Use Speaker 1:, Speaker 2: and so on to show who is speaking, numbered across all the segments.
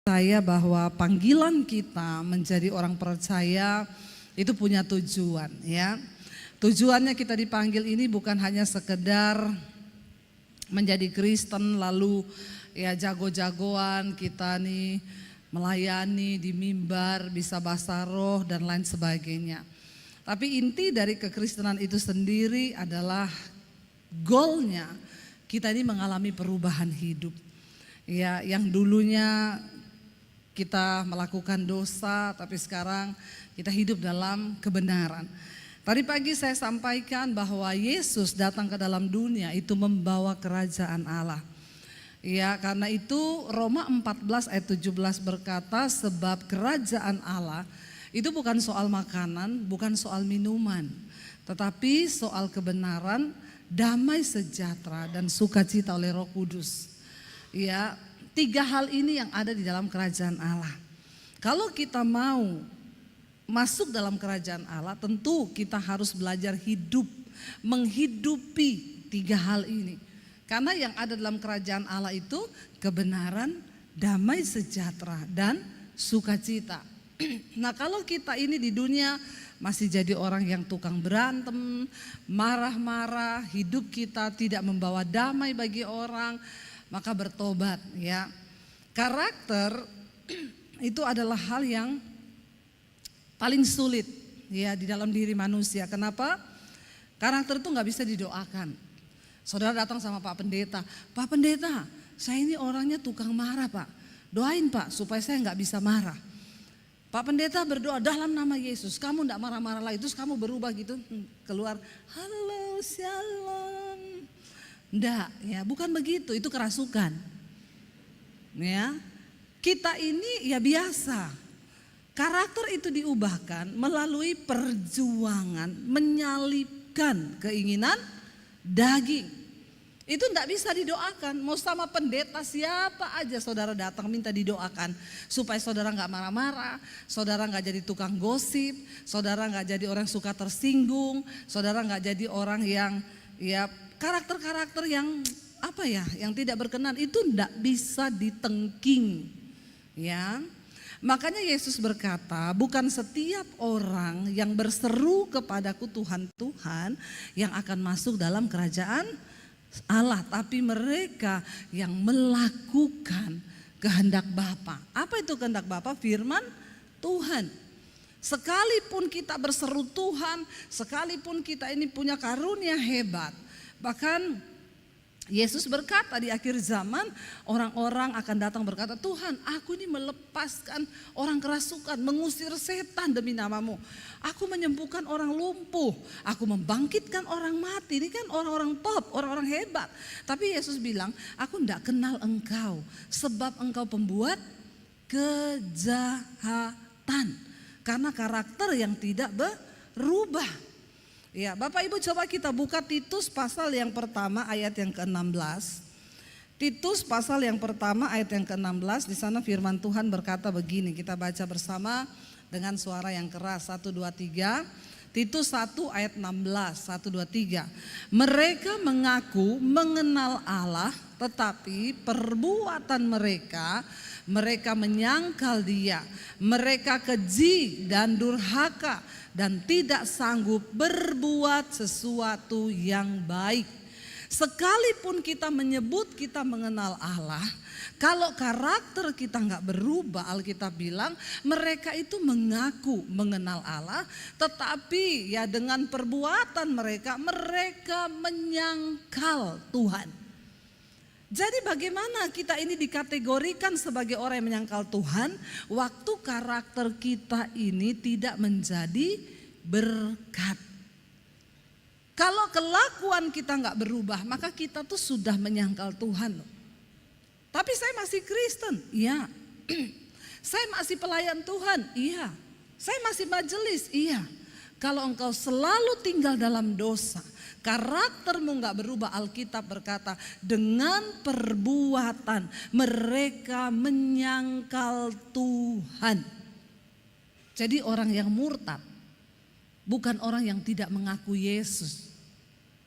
Speaker 1: Saya bahwa panggilan kita menjadi orang percaya itu punya tujuan, ya. Tujuannya kita dipanggil ini bukan hanya sekedar menjadi Kristen lalu ya jago-jagoan kita nih melayani di mimbar, bisa bahasa roh dan lain sebagainya. Tapi inti dari kekristenan itu sendiri adalah goalnya kita ini mengalami perubahan hidup. Ya, yang dulunya kita melakukan dosa, tapi sekarang kita hidup dalam kebenaran. Tadi pagi saya sampaikan bahwa Yesus datang ke dalam dunia itu membawa kerajaan Allah. Ya, karena itu Roma 14 ayat 17 berkata, sebab kerajaan Allah itu bukan soal makanan, bukan soal minuman, tetapi soal kebenaran, damai sejahtera dan sukacita oleh Roh Kudus. Ya, 3 hal ini yang ada di dalam kerajaan Allah. Kalau kita mau masuk dalam kerajaan Allah, tentu kita harus belajar hidup, menghidupi 3 hal ini. Karena yang ada dalam kerajaan Allah itu kebenaran, damai sejahtera dan sukacita. Nah, kalau kita ini di dunia masih jadi orang yang tukang berantem, marah-marah, hidup kita tidak membawa damai bagi orang, maka bertobat, ya. Karakter itu adalah hal yang paling sulit, ya, di dalam diri manusia. Kenapa? Karakter itu nggak bisa didoakan. Saudara datang sama Pak Pendeta, Pak Pendeta, saya ini orangnya tukang marah, Pak. Doain, Pak, supaya saya nggak bisa marah. Pak Pendeta berdoa dalam nama Yesus, kamu nggak marah-marah lagi. Terus kamu berubah gitu, keluar, halo, shalom. Enggak, ya, bukan begitu, itu kerasukan. Ya. Kita ini ya biasa. Karakter itu diubahkan melalui perjuangan menyalibkan keinginan daging. Itu enggak bisa didoakan. Mau sama pendeta siapa aja saudara datang minta didoakan supaya saudara enggak marah-marah, saudara enggak jadi tukang gosip, saudara enggak jadi orang suka tersinggung, saudara enggak jadi orang yang ya karakter-karakter yang apa ya, yang tidak berkenan, itu tidak bisa ditengking, ya. Makanya Yesus berkata, bukan setiap orang yang berseru kepadaku Tuhan, Tuhan yang akan masuk dalam kerajaan Allah, tapi mereka yang melakukan kehendak Bapa. Apa itu kehendak Bapa? Firman Tuhan. Sekalipun kita berseru Tuhan, sekalipun kita ini punya karunia hebat, bahkan Yesus berkata di akhir zaman orang-orang akan datang berkata, Tuhan, aku ini melepaskan orang kerasukan, mengusir setan demi namamu. Aku menyembuhkan orang lumpuh, aku membangkitkan orang mati. Ini kan orang-orang top, orang-orang hebat. Tapi Yesus bilang, aku tidak kenal engkau sebab engkau pembuat kejahatan. Karena karakter yang tidak berubah. Ya, Bapak Ibu coba kita buka Titus pasal yang pertama ayat yang ke-16. Titus pasal yang pertama ayat yang ke-16, di sana firman Tuhan berkata begini, kita baca bersama dengan suara yang keras, 1, 2, 3. Titus 1 ayat 16, 1, 2, 3. Mereka mengaku mengenal Allah, tetapi perbuatan mereka menyangkal Dia. Mereka keji dan durhaka dan tidak sanggup berbuat sesuatu yang baik. Sekalipun kita menyebut kita mengenal Allah, kalau karakter kita nggak berubah, Alkitab bilang mereka itu mengaku mengenal Allah, tetapi ya dengan perbuatan mereka menyangkal Tuhan. Jadi bagaimana kita ini dikategorikan sebagai orang yang menyangkal Tuhan waktu karakter kita ini tidak menjadi berkat. Kalau kelakuan kita nggak berubah, maka kita tuh sudah menyangkal Tuhan. Tapi saya masih Kristen, iya. Saya masih pelayan Tuhan, iya. Saya masih majelis, iya. Kalau engkau selalu tinggal dalam dosa, karaktermu gak berubah, Alkitab berkata dengan perbuatan mereka menyangkal Tuhan. Jadi orang yang murtad bukan orang yang tidak mengaku Yesus.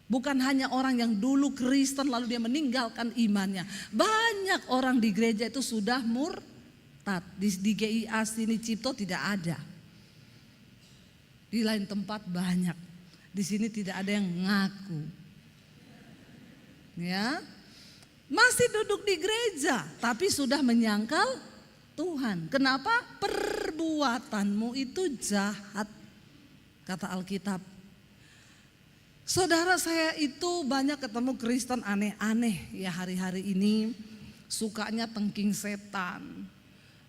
Speaker 1: Bukan hanya orang yang dulu Kristen lalu dia meninggalkan imannya. Banyak orang di gereja itu sudah murtad. catat di GIA sini Cipto tidak ada. Di lain tempat banyak. Di sini tidak ada yang ngaku. Ya. Masih duduk di gereja tapi sudah menyangkal Tuhan. Kenapa? Perbuatanmu itu jahat, kata Alkitab. Saudara, saya itu banyak ketemu Kristen aneh-aneh ya hari-hari ini. Sukanya tengking setan.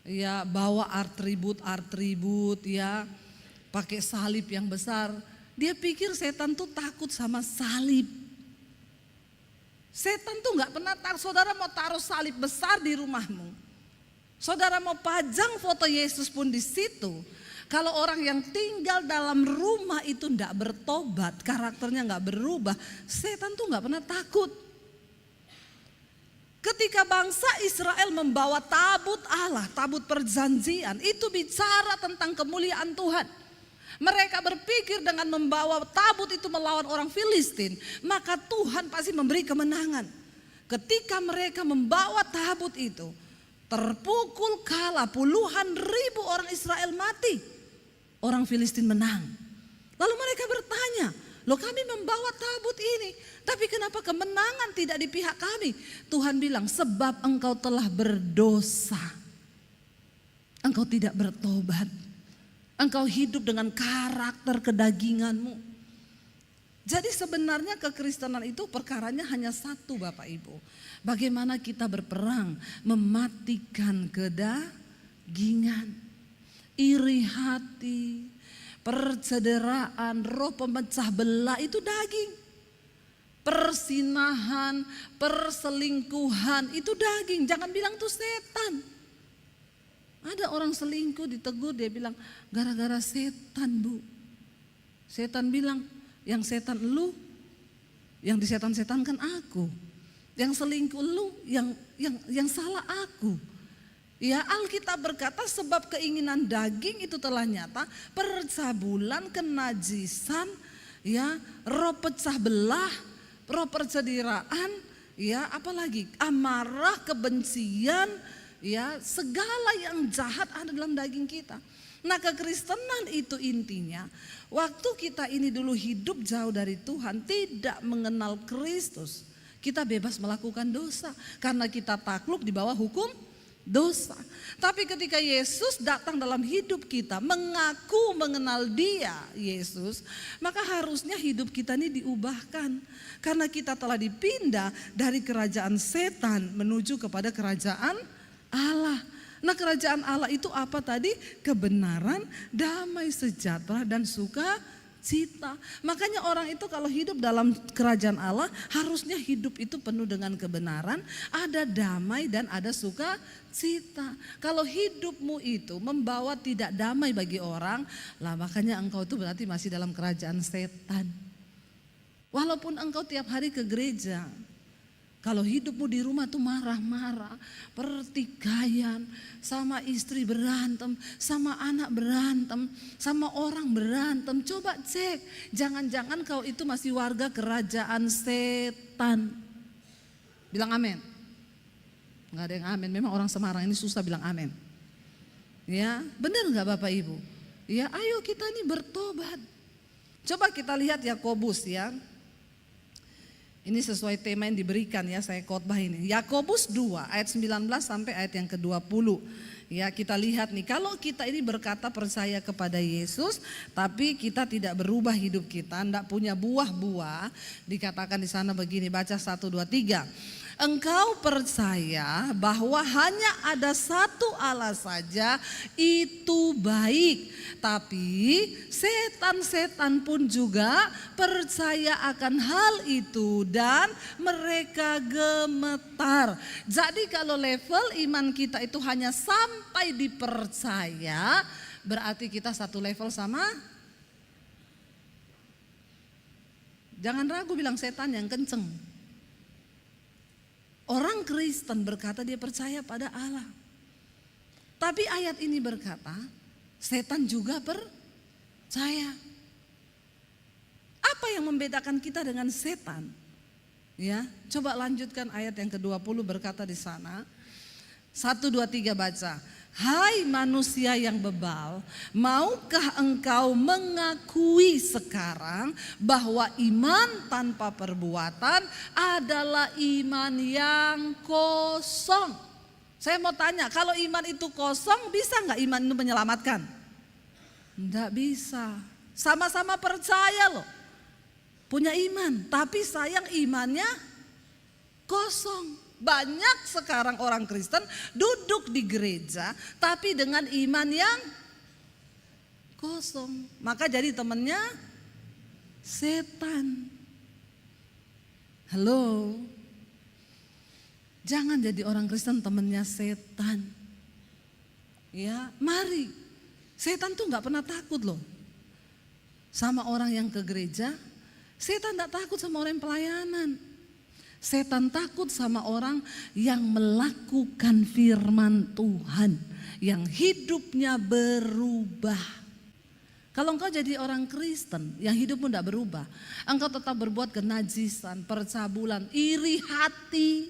Speaker 1: Ya, bawa atribut ya, pakai salib yang besar. Dia pikir setan tuh takut sama salib. Setan tuh gak pernah saudara mau taruh salib besar di rumahmu. Saudara mau pajang foto Yesus pun di situ. Kalau orang yang tinggal dalam rumah itu gak bertobat, karakternya gak berubah, setan tuh gak pernah takut. Ketika bangsa Israel membawa tabut Allah, tabut perjanjian, itu bicara tentang kemuliaan Tuhan. Mereka berpikir dengan membawa tabut itu melawan orang Filistin, maka Tuhan pasti memberi kemenangan. Ketika mereka membawa tabut itu, terpukul kalah, puluhan ribu orang Israel mati. Orang Filistin menang. Lalu mereka bertanya, loh kami membawa tabut ini, tapi kenapa kemenangan tidak di pihak kami? Tuhan bilang, sebab engkau telah berdosa. Engkau tidak bertobat. Engkau hidup dengan karakter kedaginganmu. Jadi sebenarnya kekristenan itu perkaranya hanya satu Bapak Ibu. Bagaimana kita berperang mematikan kedagingan, iri hati, percederaan, roh pemecah belah itu daging. Persinahan, perselingkuhan itu daging. Jangan bilang itu setan. Ada orang selingkuh ditegur, dia bilang gara-gara setan bu. Setan bilang yang setan lu, yang disetan-setankan aku. Yang selingkuh lu, yang salah aku. Ya, Alkitab berkata sebab keinginan daging itu telah nyata, percabulan, kenajisan, ya, roh pecah belah, roh percediraan, ya, apalagi amarah, kebencian, ya, segala yang jahat ada dalam daging kita. Nah, kekristenan itu intinya waktu kita ini dulu hidup jauh dari Tuhan, tidak mengenal Kristus, kita bebas melakukan dosa karena kita takluk di bawah hukum dosa. Tapi ketika Yesus datang dalam hidup kita, mengaku mengenal Dia, Yesus, maka harusnya hidup kita ini diubahkan. Karena kita telah dipindah dari kerajaan setan menuju kepada kerajaan Allah. Nah, kerajaan Allah itu apa tadi? Kebenaran, damai sejahtera dan sukacita. Makanya orang itu kalau hidup dalam kerajaan Allah harusnya hidup itu penuh dengan kebenaran, ada damai dan ada sukacita. Kalau hidupmu itu membawa tidak damai bagi orang, lah makanya engkau itu berarti masih dalam kerajaan setan. Walaupun engkau tiap hari ke gereja, kalau hidupmu di rumah tuh marah-marah, pertikaian, sama istri berantem, sama anak berantem, sama orang berantem. Coba cek, jangan-jangan kau itu masih warga kerajaan setan. Bilang amin. Enggak ada yang amin, memang orang Semarang ini susah bilang amin. Ya, benar enggak Bapak Ibu? Ya, ayo kita ini bertobat. Coba kita lihat Yakobus ya. Ini sesuai tema yang diberikan ya, saya khotbah ini. Yakobus 2 ayat 19 sampai ayat yang ke-20. Ya, kita lihat nih, kalau kita ini berkata percaya kepada Yesus tapi kita tidak berubah hidup kita, tidak punya buah-buah, dikatakan di sana begini, baca 1 2 3. Engkau percaya bahwa hanya ada satu Allah saja, itu baik. Tapi setan-setan pun juga percaya akan hal itu dan mereka gemetar. Jadi kalau level iman kita itu hanya sampai dipercaya, berarti kita satu level sama. Jangan ragu bilang setan yang kenceng. Orang Kristen berkata dia percaya pada Allah. Tapi ayat ini berkata setan juga percaya. Apa yang membedakan kita dengan setan? Ya, coba lanjutkan ayat yang ke-20 berkata di sana. 1, 2, 3 baca. Hai manusia yang bebal, maukah engkau mengakui sekarang bahwa iman tanpa perbuatan adalah iman yang kosong? Saya mau tanya, kalau iman itu kosong, bisa nggak iman itu menyelamatkan? Nggak bisa. Sama-sama percaya loh, punya iman, tapi sayang imannya kosong. Banyak sekarang orang Kristen duduk di gereja tapi dengan iman yang kosong. Maka jadi temannya setan. Halo. Jangan jadi orang Kristen temannya setan. Ya, mari. Setan tuh nggak pernah takut loh sama orang yang ke gereja. Setan nggak takut sama orang yang pelayanan. Setan takut sama orang yang melakukan firman Tuhan, yang hidupnya berubah. Kalau engkau jadi orang Kristen yang hidupmu tidak berubah, engkau tetap berbuat kenajisan, percabulan, iri hati,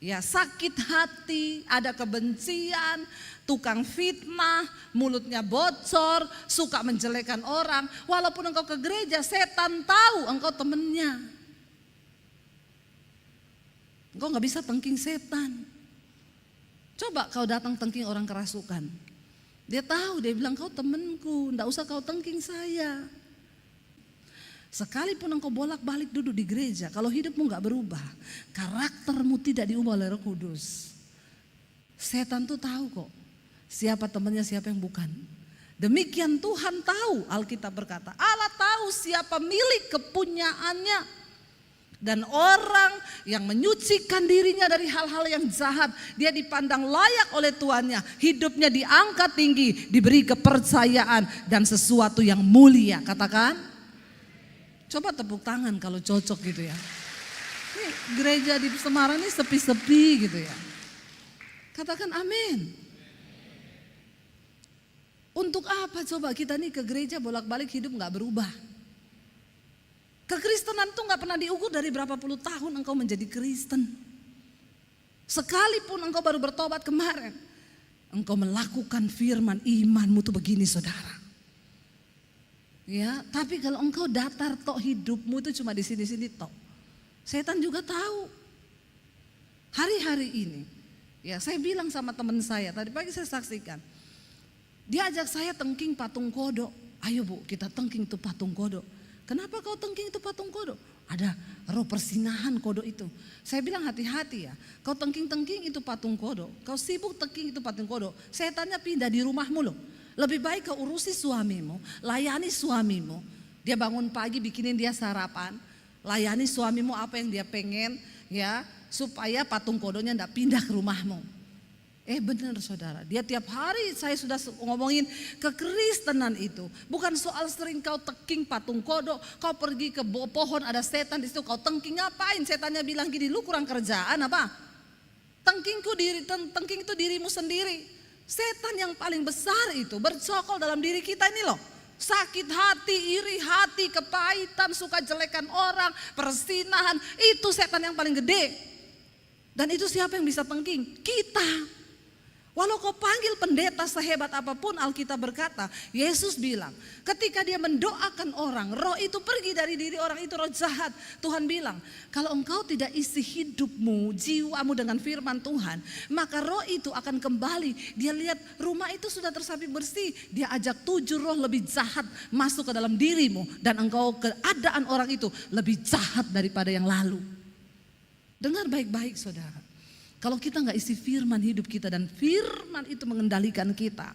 Speaker 1: ya sakit hati, ada kebencian, tukang fitnah, mulutnya bocor, suka menjelekan orang. Walaupun engkau ke gereja, setan tahu engkau temennya. Engkau gak bisa tengking setan. Coba kau datang tengking orang kerasukan. Dia tahu, dia bilang kau temenku, ndak usah kau tengking saya. Sekalipun engkau bolak-balik duduk di gereja, kalau hidupmu gak berubah, karaktermu tidak diubah oleh Roh Kudus, setan tuh tahu kok siapa temannya, siapa yang bukan. Demikian Tuhan tahu, Alkitab berkata, Allah tahu siapa milik kepunyaannya. Dan orang yang menyucikan dirinya dari hal-hal yang jahat, dia dipandang layak oleh tuannya. Hidupnya diangkat tinggi, diberi kepercayaan dan sesuatu yang mulia. Katakan, coba tepuk tangan kalau cocok gitu ya. Ini gereja di Semarang ini sepi-sepi gitu ya. Katakan amin. Untuk apa coba kita nih ke gereja bolak-balik hidup gak berubah? Kekristenan tuh gak pernah diukur dari berapa puluh tahun engkau menjadi Kristen. Sekalipun engkau baru bertobat kemarin, engkau melakukan firman, imanmu tuh begini saudara. Ya, tapi kalau engkau datar tok, hidupmu itu cuma di sini-sini tok. Setan juga tahu. Hari-hari ini, ya saya bilang sama teman saya, tadi pagi saya saksikan. Dia ajak saya tengking patung kodok. Ayo bu, kita tengking tuh patung kodok. Kenapa kau tengking itu patung kodok? Ada roh persinahan kodok itu. Saya bilang hati-hati ya. Kau tengking-tengking itu patung kodok. Kau sibuk tengking itu patung kodok. Setannya pindah di rumahmu loh. Lebih baik kau urusi suamimu. Layani suamimu. Dia bangun pagi bikinin dia sarapan. Layani suamimu apa yang dia pengen. Ya, supaya patung kodoknya tidak pindah ke rumahmu. Benar saudara, dia tiap hari saya sudah ngomongin kekristenan itu bukan soal sering kau tengking patung kodok, kau pergi ke pohon ada setan di situ kau tengking, ngapain? Setannya bilang gini, lu kurang kerjaan apa? Tengking itu dirimu sendiri. Setan yang paling besar itu bercokol dalam diri kita ini loh. Sakit hati, iri hati, kepahitan, suka jelekan orang, persinahan, itu setan yang paling gede. Dan itu siapa yang bisa tengking? Kita. Walau kau panggil pendeta sehebat apapun, Alkitab berkata, Yesus bilang ketika dia mendoakan orang, roh itu pergi dari diri orang itu, roh jahat. Tuhan bilang, kalau engkau tidak isi hidupmu, jiwamu dengan firman Tuhan, maka roh itu akan kembali. Dia lihat rumah itu sudah tersapi bersih, dia ajak 7 roh lebih jahat masuk ke dalam dirimu, dan engkau keadaan orang itu lebih jahat daripada yang lalu. Dengar baik-baik saudara. Kalau kita gak isi firman hidup kita dan firman itu mengendalikan kita.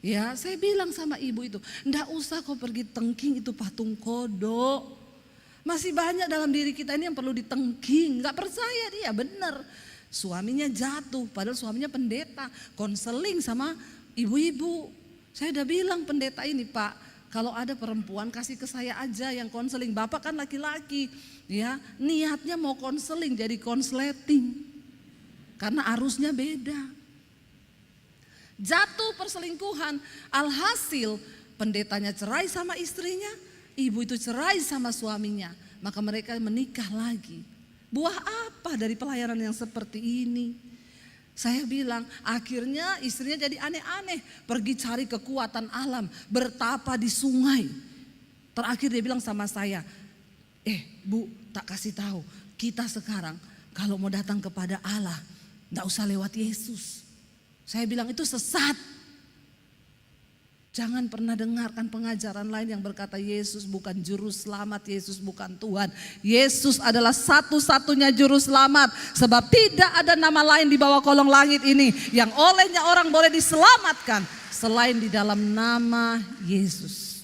Speaker 1: Ya, saya bilang sama ibu itu, ndak usah kau pergi tengking itu patung kodok. Masih banyak dalam diri kita ini yang perlu ditengking. Gak percaya dia, benar. Suaminya jatuh, padahal suaminya pendeta. Konseling sama ibu-ibu. Saya udah bilang pendeta ini, Pak, kalau ada perempuan kasih ke saya aja yang konseling. Bapak kan laki-laki, ya niatnya mau konseling jadi konsleting. Karena arusnya beda. Jatuh perselingkuhan, alhasil pendetanya cerai sama istrinya, ibu itu cerai sama suaminya, maka mereka menikah lagi. Buah apa dari pelayanan yang seperti ini? Saya bilang akhirnya istrinya jadi aneh-aneh. Pergi cari kekuatan alam, bertapa di sungai. Terakhir dia bilang sama saya, Bu, tak kasih tahu, kita sekarang kalau mau datang kepada Allah, gak usah lewat Yesus. Saya bilang itu sesat. Jangan pernah dengarkan pengajaran lain yang berkata Yesus bukan juru selamat, Yesus bukan Tuhan. Yesus adalah satu-satunya juru selamat. Sebab tidak ada nama lain di bawah kolong langit ini yang olehnya orang boleh diselamatkan selain di dalam nama Yesus.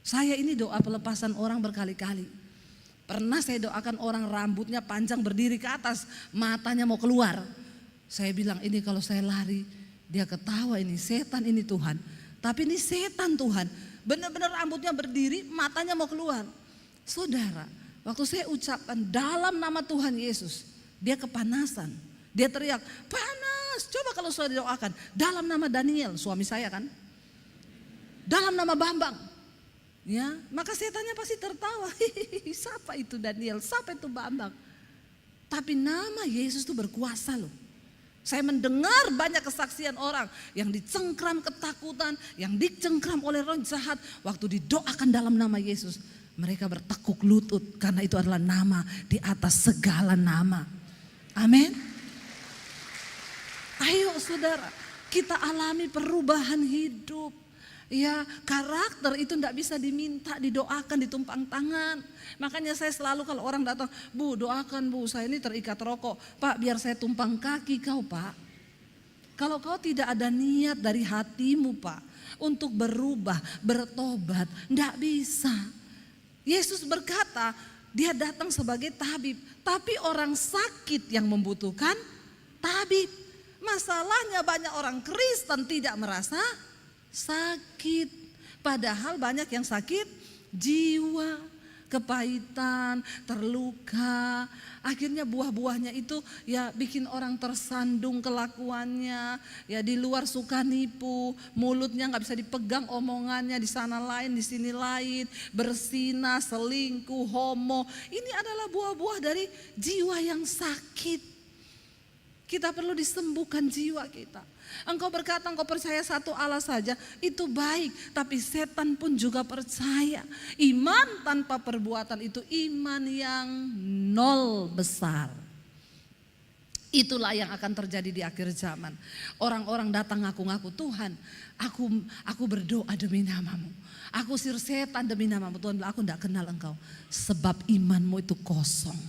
Speaker 1: Saya ini doa pelepasan orang berkali-kali. Pernah saya doakan orang rambutnya panjang berdiri ke atas, matanya mau keluar. Saya bilang ini kalau saya lari, dia ketawa, ini setan, ini Tuhan. Tapi ini setan Tuhan, benar-benar rambutnya berdiri, matanya mau keluar. Saudara, waktu saya ucapkan dalam nama Tuhan Yesus, dia kepanasan. Dia teriak, panas. Coba kalau saudara doakan, dalam nama Daniel, suami saya kan. Dalam nama Bambang. Ya, maka setannya pasti tertawa. Siapa itu Daniel? Siapa itu Bambang? Tapi nama Yesus itu berkuasa loh. Saya mendengar banyak kesaksian orang yang dicengkram ketakutan, yang dicengkram oleh roh jahat. Waktu didoakan dalam nama Yesus, mereka bertekuk lutut karena itu adalah nama di atas segala nama. Amin. Ayo saudara, kita alami perubahan hidup. Ya, karakter itu tidak bisa diminta, didoakan, ditumpang tangan. Makanya saya selalu kalau orang datang, Bu doakan Bu, saya ini terikat rokok. Pak biar saya tumpang kaki kau Pak. Kalau kau tidak ada niat dari hatimu Pak, untuk berubah, bertobat, tidak bisa. Yesus berkata, dia datang sebagai tabib. Tapi orang sakit yang membutuhkan tabib. Masalahnya banyak orang Kristen tidak merasa sakit, padahal banyak yang sakit jiwa, kepahitan, terluka. Akhirnya buah-buahnya itu ya bikin orang tersandung kelakuannya. Ya di luar suka nipu, mulutnya gak bisa dipegang omongannya, di sana lain, di sini lain, berzina, selingkuh, homo. Ini adalah buah-buah dari jiwa yang sakit. Kita perlu disembuhkan jiwa kita. Engkau berkata engkau percaya satu Allah saja, itu baik. Tapi setan pun juga percaya. Iman tanpa perbuatan itu iman yang nol besar. Itulah yang akan terjadi di akhir zaman. Orang-orang datang ngaku-ngaku, Tuhan aku berdoa demi namamu. Aku usir setan demi namamu. Tuhan bilang, aku tidak kenal engkau. Sebab imanmu itu kosong.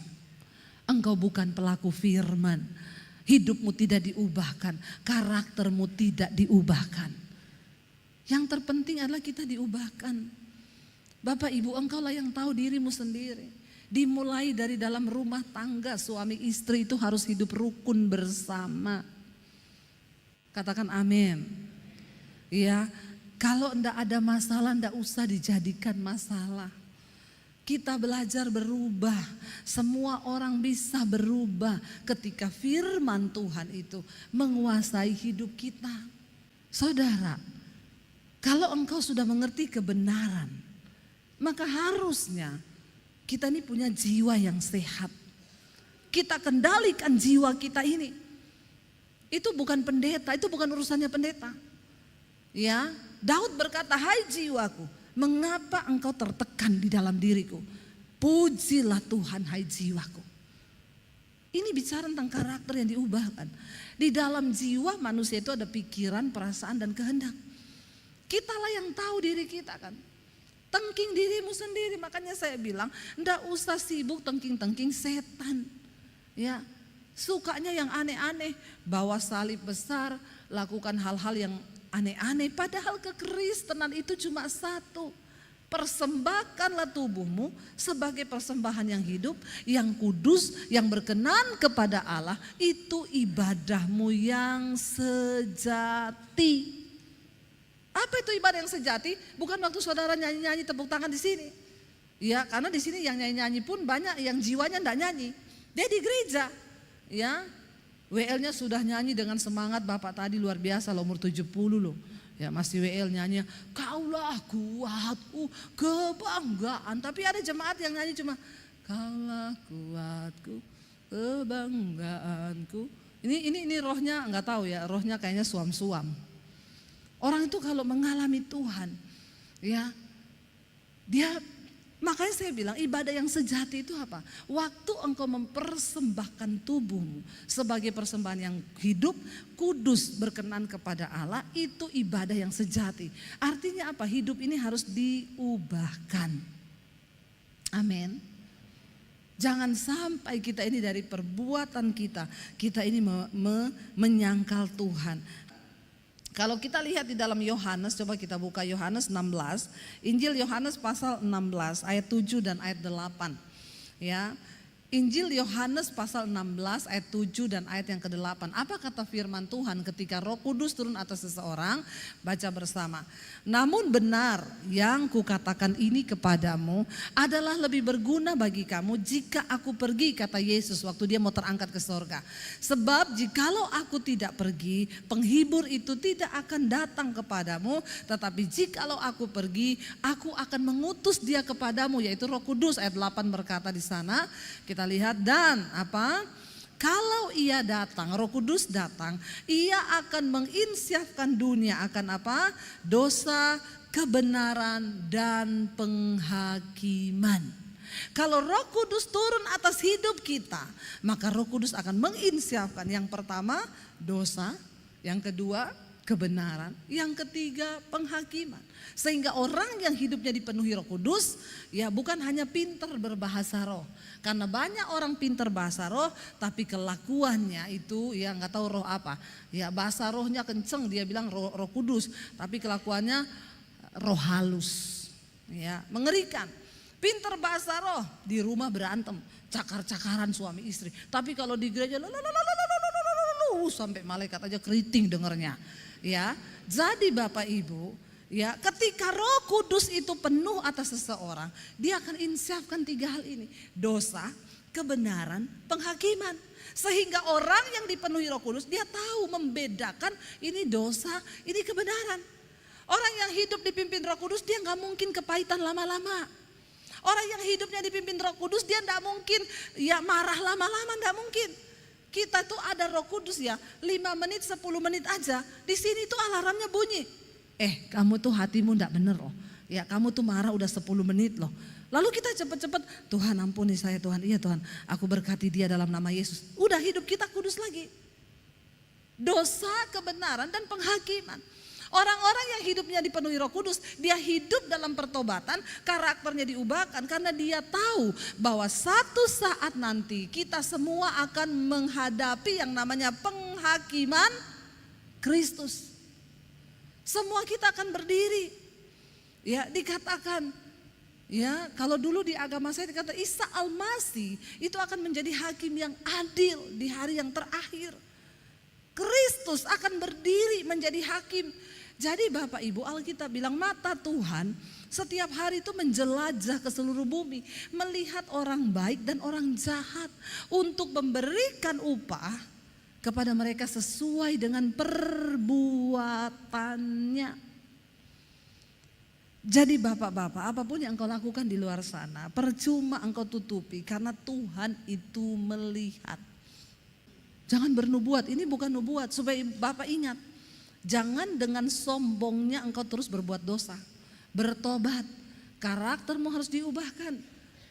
Speaker 1: Engkau bukan pelaku firman. Hidupmu tidak diubahkan, karaktermu tidak diubahkan. Yang terpenting adalah kita diubahkan. Bapak ibu, engkaulah yang tahu dirimu sendiri. Dimulai dari dalam rumah tangga, suami istri itu harus hidup rukun bersama. Katakan amin. Ya, kalau enggak ada masalah, enggak usah dijadikan masalah. Kita belajar berubah, semua orang bisa berubah ketika firman Tuhan itu menguasai hidup kita. Saudara, kalau engkau sudah mengerti kebenaran, maka harusnya kita ini punya jiwa yang sehat. Kita kendalikan jiwa kita ini. Itu bukan pendeta, itu bukan urusannya pendeta. Ya, Daud berkata, hai jiwaku, mengapa engkau tertekan di dalam diriku? Pujilah Tuhan hai jiwaku. Ini bicara tentang karakter yang diubahkan. Di dalam jiwa manusia itu ada pikiran, perasaan dan kehendak. Kitalah yang tahu diri kita kan. Tengking dirimu sendiri. Makanya saya bilang enggak usah sibuk tengking-tengking setan. Ya, sukanya yang aneh-aneh, bawa salib besar, lakukan hal-hal yang aneh-aneh, padahal kekristenan itu cuma satu. Persembahkanlah tubuhmu sebagai persembahan yang hidup, yang kudus, yang berkenan kepada Allah. Itu ibadahmu yang sejati. Apa itu ibadah yang sejati? Bukan waktu saudara nyanyi-nyanyi tepuk tangan di sini. Ya, karena di sini yang nyanyi-nyanyi pun banyak yang jiwanya enggak nyanyi. Dia di gereja. Ya, WL-nya sudah nyanyi dengan semangat, Bapak tadi luar biasa loh, umur 70 loh. Ya masih WL nyanyi, kaulah kuatku, kebanggaan. Tapi ada jemaat yang nyanyi cuma, kaulah kuatku, kebanggaanku, Ini rohnya nggak tahu ya, rohnya kayaknya suam-suam. Orang itu kalau mengalami Tuhan, ya dia, makanya saya bilang ibadah yang sejati itu apa? Waktu engkau mempersembahkan tubuhmu sebagai persembahan yang hidup, kudus, berkenan kepada Allah, itu ibadah yang sejati. Artinya apa? Hidup ini harus diubahkan. Amin. Jangan sampai kita ini dari perbuatan kita ini menyangkal Tuhan. Kalau kita lihat di dalam Yohanes, coba kita buka Yohanes 16, Injil Yohanes pasal 16 ayat 7 dan ayat 8. Ya. Injil Yohanes pasal 16 ayat 7 dan ayat yang ke-8. Apa kata firman Tuhan ketika Roh Kudus turun atas seseorang? Baca bersama. Namun benar yang kukatakan ini kepadamu adalah lebih berguna bagi kamu jika aku pergi, kata Yesus waktu dia mau terangkat ke sorga. Sebab jikalau aku tidak pergi, penghibur itu tidak akan datang kepadamu. Tetapi jikalau aku pergi, aku akan mengutus dia kepadamu, yaitu Roh Kudus. Ayat 8 berkata di sana, kita lihat, dan apa? Kalau ia datang, Roh Kudus datang, ia akan menginsyafkan dunia akan apa? Dosa, kebenaran, dan penghakiman. Kalau Roh Kudus turun atas hidup kita, maka Roh Kudus akan menginsyafkan yang pertama dosa, yang kedua kebenaran, yang ketiga penghakiman. Sehingga orang yang hidupnya dipenuhi Roh Kudus, ya bukan hanya pintar berbahasa roh. Karena banyak orang pintar bahasa roh, tapi kelakuannya itu ya nggak tahu roh apa. Ya bahasa rohnya kenceng, dia bilang roh Kudus, tapi kelakuannya roh halus. Ya mengerikan. Pintar bahasa roh, di rumah berantem, cakar-cakaran suami istri. Tapi kalau di gereja sampai malaikat aja keriting dengernya. Ya, jadi Bapak Ibu, ya ketika Roh Kudus itu penuh atas seseorang, dia akan insyafkan 3 hal ini: dosa, kebenaran, penghakiman. Sehingga orang yang dipenuhi Roh Kudus, dia tahu membedakan ini dosa, ini kebenaran. Orang yang hidup dipimpin Roh Kudus, dia nggak mungkin kepahitan lama-lama. Orang yang hidupnya dipimpin Roh Kudus, dia nggak mungkin ya marah lama-lama, nggak mungkin. Kita tuh ada Roh Kudus ya, 5 menit 10 menit aja di sini tuh alarmnya bunyi. Kamu tuh hatimu nggak bener loh. Ya kamu tuh marah udah 10 menit loh. Lalu kita cepet-cepet, Tuhan ampuni saya Tuhan. Iya Tuhan, aku berkati dia dalam nama Yesus. Udah hidup kita kudus lagi. Dosa, kebenaran, dan penghakiman. Orang-orang yang hidupnya dipenuhi Roh Kudus, dia hidup dalam pertobatan, karakternya diubahkan karena dia tahu bahwa satu saat nanti kita semua akan menghadapi yang namanya penghakiman Kristus. Semua kita akan berdiri. Ya, dikatakan ya, kalau dulu di agama saya dikata Isa Al-Masih itu akan menjadi hakim yang adil di hari yang terakhir. Kristus akan berdiri menjadi hakim. Jadi Bapak Ibu, Alkitab bilang mata Tuhan setiap hari itu menjelajah ke seluruh bumi, melihat orang baik dan orang jahat untuk memberikan upah kepada mereka sesuai dengan perbuatannya. Jadi bapak-bapak, apapun yang engkau lakukan di luar sana, percuma engkau tutupi karena Tuhan itu melihat. Jangan bernubuat, ini bukan nubuat, supaya Bapak ingat. Jangan dengan sombongnya engkau terus berbuat dosa. Bertobat, karaktermu harus diubahkan.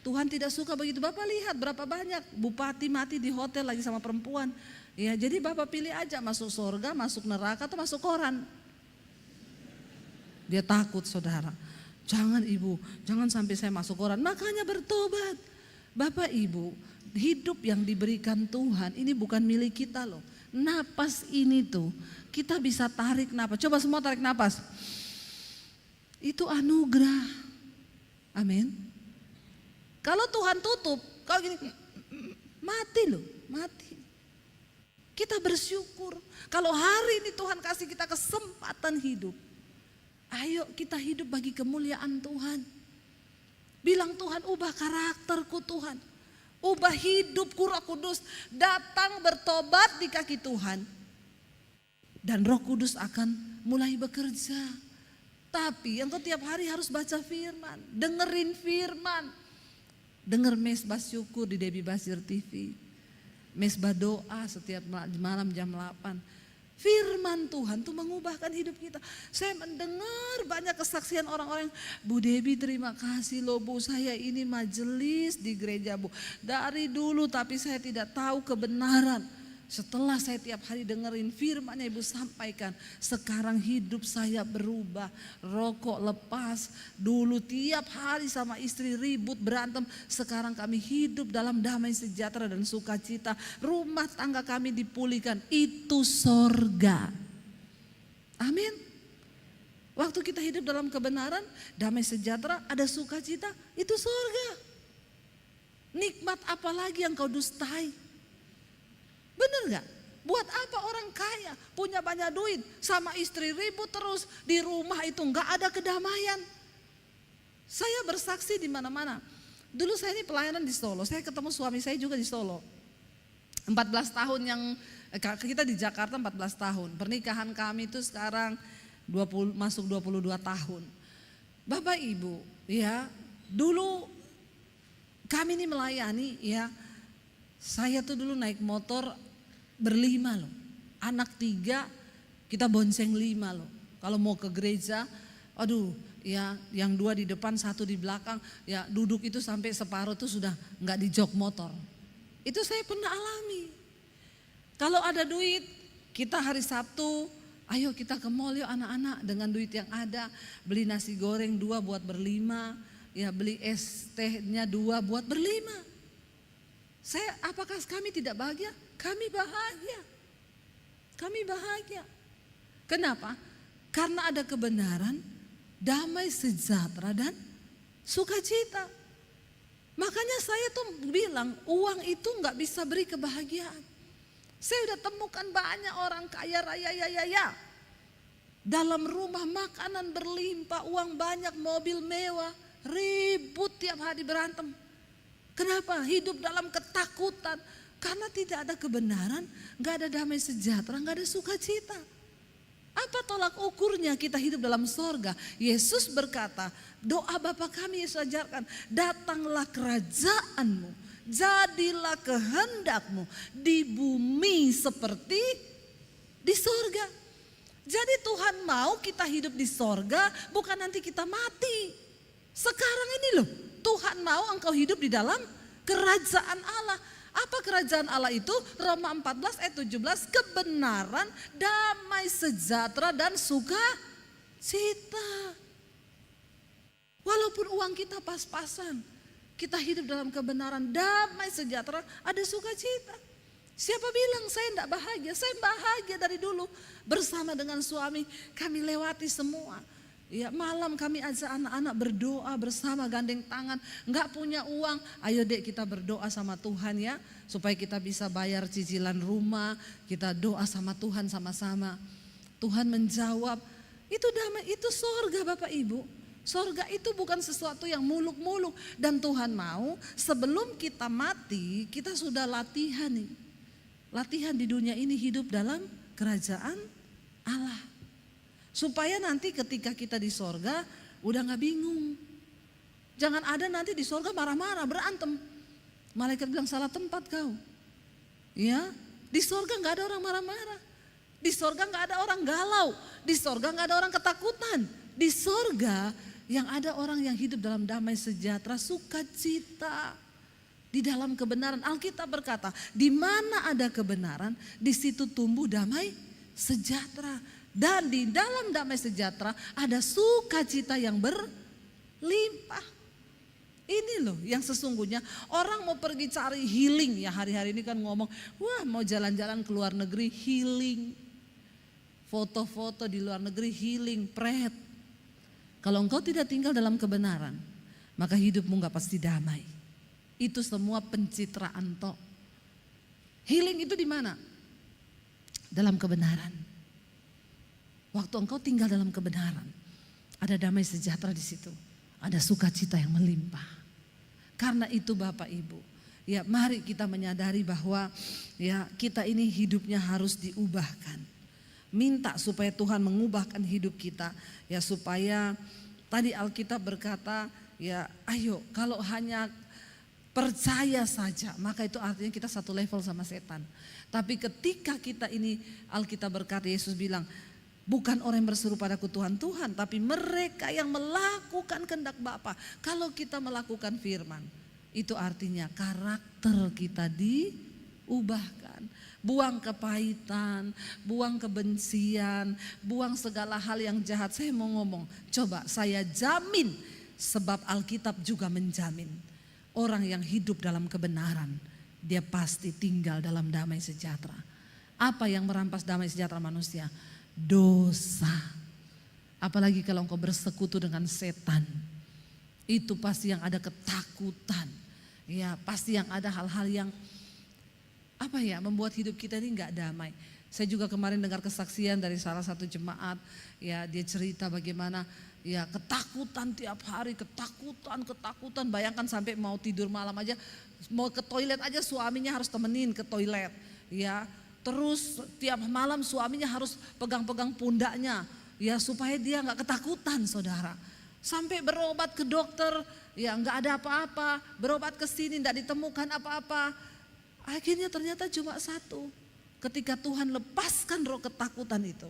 Speaker 1: Tuhan tidak suka begitu. Bapak lihat berapa banyak bupati mati di hotel lagi sama perempuan. Ya, jadi Bapak pilih aja masuk surga, masuk neraka atau masuk koran. Dia takut saudara. Jangan ibu, jangan sampai saya masuk koran. Makanya bertobat. Bapak ibu, hidup yang diberikan Tuhan ini bukan milik kita loh. Napas ini tuh kita bisa tarik napas. Coba semua tarik napas. Itu anugerah. Amin. Kalau Tuhan tutup, kalau gini mati loh, mati. Kita bersyukur. Kalau hari ini Tuhan kasih kita kesempatan hidup. Ayo kita hidup bagi kemuliaan Tuhan. Bilang Tuhan, ubah karakterku Tuhan. Ubah hidupku Roh Kudus. Datang bertobat di kaki Tuhan. Dan Roh Kudus akan mulai bekerja. Tapi engkau tiap hari harus baca firman. Dengerin firman. Denger Mesbah Syukur di Debbie Basir TV. mesbah doa setiap malam jam 8. Firman Tuhan tuh mengubahkan hidup kita. Saya mendengar banyak kesaksian orang-orang, Bu Debbie terima kasih loh Bu, saya ini majelis di gereja Bu. Dari dulu tapi saya tidak tahu kebenaran. Setelah saya tiap hari dengerin firman yang Ibu sampaikan, sekarang hidup saya berubah. Rokok lepas, dulu tiap hari sama istri ribut berantem, sekarang kami hidup dalam damai sejahtera dan sukacita. Rumah tangga kami dipulihkan, itu sorga. Amin. Waktu kita hidup dalam kebenaran, damai sejahtera, ada sukacita, itu sorga. Nikmat apa lagi yang kau dustai? Bener gak? Buat apa orang kaya punya banyak duit sama istri ribut terus, di rumah itu gak ada kedamaian. Saya bersaksi di mana-mana. Dulu saya ini pelayanan di Solo, saya ketemu suami saya juga di Solo. 14 tahun yang kita di Jakarta 14 tahun. Pernikahan kami itu sekarang masuk 22 tahun. Bapak Ibu, ya, dulu kami ini melayani, ya. Saya tuh dulu naik motor berlima loh, anak 3, kita bonceng 5 loh. Kalau mau ke gereja, aduh ya, yang 2 di depan 1 di belakang, ya duduk itu sampai separuh tuh sudah nggak di jok motor. Itu saya pernah alami. Kalau ada duit, kita hari Sabtu, ayo kita ke mall yuk anak-anak, dengan duit yang ada, beli nasi goreng 2 buat berlima, ya beli es tehnya 2 buat berlima. Apakah kami tidak bahagia? Kami bahagia. Kami bahagia. Kenapa? Karena ada kebenaran, damai sejahtera dan sukacita. Makanya saya tuh bilang uang itu nggak bisa beri kebahagiaan. Saya udah temukan banyak orang kaya raya ya. Dalam rumah makanan berlimpah, uang banyak, mobil mewah, ribut tiap hari berantem. Kenapa? Hidup dalam ketakutan. Karena tidak ada kebenaran, gak ada damai sejahtera, gak ada sukacita. Apa tolak ukurnya kita hidup dalam sorga? Yesus berkata, doa Bapa kami Yesus ajarkan, datanglah kerajaanmu, jadilah kehendakmu di bumi seperti di sorga. Jadi Tuhan mau kita hidup di sorga, bukan nanti kita mati. Sekarang ini loh, Tuhan mau engkau hidup di dalam kerajaan Allah. Apa kerajaan Allah itu? Roma 14 ayat 17, kebenaran, damai sejahtera dan sukacita. Walaupun uang kita pas-pasan, kita hidup dalam kebenaran, damai sejahtera, ada sukacita. Siapa bilang saya tidak bahagia? Saya bahagia dari dulu. Bersama dengan suami kami lewati semua. Ya, malam kami ajak anak-anak berdoa bersama gandeng tangan. Enggak punya uang, ayo dek kita berdoa sama Tuhan ya, supaya kita bisa bayar cicilan rumah. Kita doa sama Tuhan sama-sama. Tuhan menjawab. Itu damai, itu sorga Bapak Ibu. Sorga itu bukan sesuatu yang muluk-muluk. Dan Tuhan mau sebelum kita mati, kita sudah latihan nih. Latihan di dunia ini hidup dalam kerajaan Allah. Supaya nanti ketika kita di sorga udah gak bingung. Jangan ada nanti di sorga marah-marah, berantem. Malaikat bilang salah tempat kau. Ya, di sorga gak ada orang marah-marah. Di sorga gak ada orang galau. Di sorga gak ada orang ketakutan. Di sorga yang ada orang yang hidup dalam damai sejahtera, sukacita. Di dalam kebenaran, Alkitab berkata, di mana ada kebenaran, di situ tumbuh damai sejahtera. Dan di dalam damai sejahtera ada sukacita yang berlimpah. Ini loh yang sesungguhnya orang mau pergi cari healing ya, hari-hari ini kan ngomong, wah mau jalan-jalan ke luar negeri healing. Foto-foto di luar negeri healing, pret. Kalau engkau tidak tinggal dalam kebenaran, maka hidupmu gak pasti damai. Itu semua pencitraan toh. Healing itu di mana? Dalam kebenaran. Waktu engkau tinggal dalam kebenaran, ada damai sejahtera di situ, ada sukacita yang melimpah. Karena itu Bapak Ibu, ya mari kita menyadari bahwa ya kita ini hidupnya harus diubahkan. Minta supaya Tuhan mengubahkan hidup kita, ya supaya tadi Alkitab berkata, ya ayo kalau hanya percaya saja, maka itu artinya kita satu level sama setan. Tapi ketika kita ini, Alkitab berkata, Yesus bilang, bukan orang yang berseru padaku Tuhan, Tuhan, tapi mereka yang melakukan kehendak Bapa. Kalau kita melakukan firman, itu artinya karakter kita diubahkan. Buang kepahitan, buang kebencian, buang segala hal yang jahat. Saya mau ngomong, coba saya jamin, sebab Alkitab juga menjamin. Orang yang hidup dalam kebenaran, dia pasti tinggal dalam damai sejahtera. Apa yang merampas damai sejahtera manusia? Dosa. Apalagi kalau engkau bersekutu dengan setan, itu pasti yang ada ketakutan. Ya, pasti yang ada hal-hal yang membuat hidup kita ini nggak damai. Saya juga kemarin dengar kesaksian dari salah satu jemaat, ya dia cerita bagaimana ya ketakutan tiap hari, ketakutan. Bayangkan sampai mau tidur malam aja, mau ke toilet aja suaminya harus temenin ke toilet. Ya, terus tiap malam suaminya harus pegang-pegang pundaknya, ya supaya dia nggak ketakutan, saudara. Sampai berobat ke dokter, ya nggak ada apa-apa. Berobat ke sini nggak ditemukan apa-apa. Akhirnya ternyata cuma satu. Ketika Tuhan lepaskan roh ketakutan itu,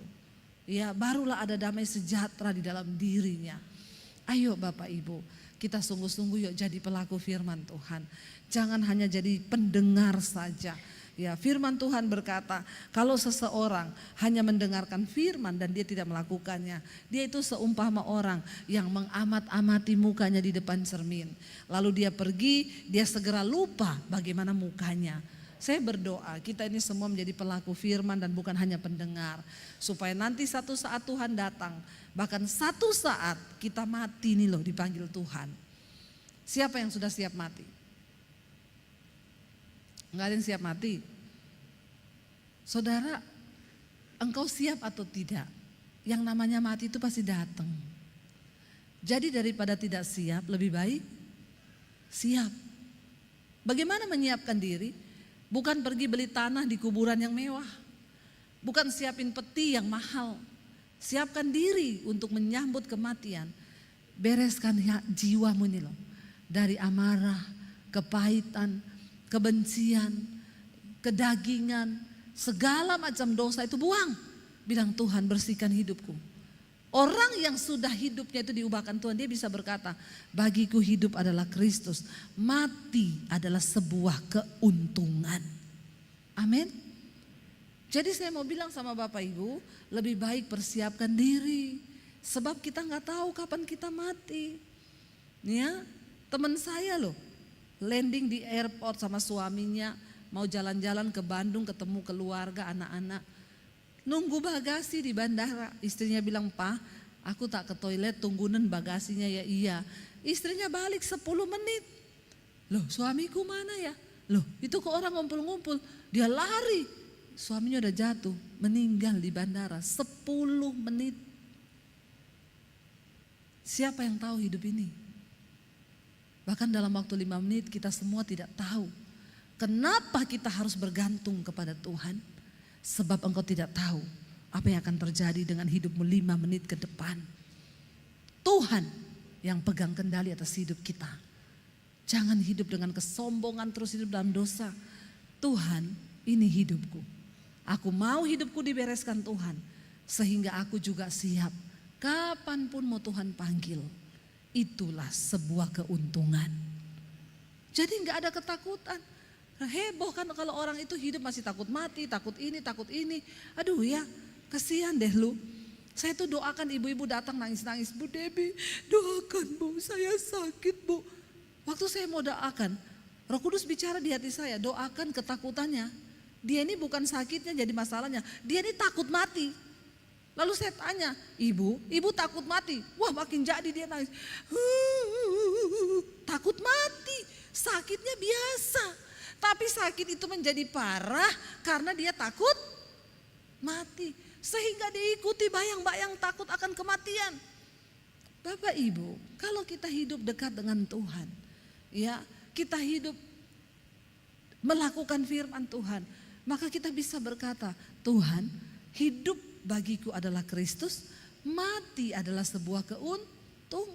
Speaker 1: ya barulah ada damai sejahtera di dalam dirinya. Ayo Bapak Ibu, kita sungguh-sungguh yuk jadi pelaku firman Tuhan. Jangan hanya jadi pendengar saja. Ya, firman Tuhan berkata, kalau seseorang hanya mendengarkan firman dan dia tidak melakukannya, dia itu seumpama orang yang mengamat-amati mukanya di depan cermin. Lalu dia pergi, dia segera lupa bagaimana mukanya. Saya berdoa kita ini semua menjadi pelaku firman dan bukan hanya pendengar. Supaya nanti satu saat Tuhan datang, bahkan satu saat kita mati nih loh dipanggil Tuhan. Siapa yang sudah siap mati? Enggak ada yang siap mati. Saudara, engkau siap atau tidak? Yang namanya mati itu pasti datang. Jadi daripada tidak siap, lebih baik siap. Bagaimana menyiapkan diri? Bukan pergi beli tanah di kuburan yang mewah. Bukan siapin peti yang mahal. Siapkan diri untuk menyambut kematian. Bereskan jiwamu ini loh. Dari amarah, kepahitan, kebencian, kedagingan, segala macam dosa itu buang. Bilang Tuhan bersihkan hidupku. Orang yang sudah hidupnya itu diubahkan Tuhan, dia bisa berkata, bagiku hidup adalah Kristus, mati adalah sebuah keuntungan. Amin. Jadi saya mau bilang sama Bapak Ibu, lebih baik persiapkan diri. Sebab kita gak tahu kapan kita mati. Ya, teman saya loh, landing di airport sama suaminya, mau jalan-jalan ke Bandung ketemu keluarga, anak-anak. Nunggu bagasi di bandara, istrinya bilang, "Pak, aku tak ke toilet, tunggunan bagasinya." Ya iya, istrinya balik 10 menit. Loh, suamiku mana ya? Loh, itu kok orang ngumpul-ngumpul. Dia lari, suaminya udah jatuh, meninggal di bandara 10 menit. Siapa yang tahu hidup ini? Bahkan dalam waktu 5 menit kita semua tidak tahu. Kenapa kita harus bergantung kepada Tuhan? Sebab engkau tidak tahu apa yang akan terjadi dengan hidupmu 5 menit ke depan. Tuhan yang pegang kendali atas hidup kita. Jangan hidup dengan kesombongan terus hidup dalam dosa. Tuhan, ini hidupku. Aku mau hidupku dibereskan Tuhan. Sehingga aku juga siap. Kapanpun mau Tuhan panggil. Itulah sebuah keuntungan. Jadi gak ada ketakutan. Heboh kan kalau orang itu hidup masih takut mati, takut ini, takut ini. Aduh ya, kasihan deh lu. Saya tuh doakan ibu-ibu datang nangis-nangis, "Bu Debbie, doakan Bu, saya sakit Bu." Waktu saya mau doakan, Roh Kudus bicara di hati saya, doakan ketakutannya. Dia ini bukan sakitnya jadi masalahnya, dia ini takut mati. Lalu saya tanya, ibu takut mati? Wah, makin jadi dia nangis. Takut mati, sakitnya biasa. Tapi sakit itu menjadi parah karena dia takut mati. Sehingga dia ikuti bayang-bayang takut akan kematian. Bapak Ibu, kalau kita hidup dekat dengan Tuhan, ya kita hidup melakukan firman Tuhan, maka kita bisa berkata, Tuhan, hidup bagiku adalah Kristus, mati adalah sebuah keuntungan.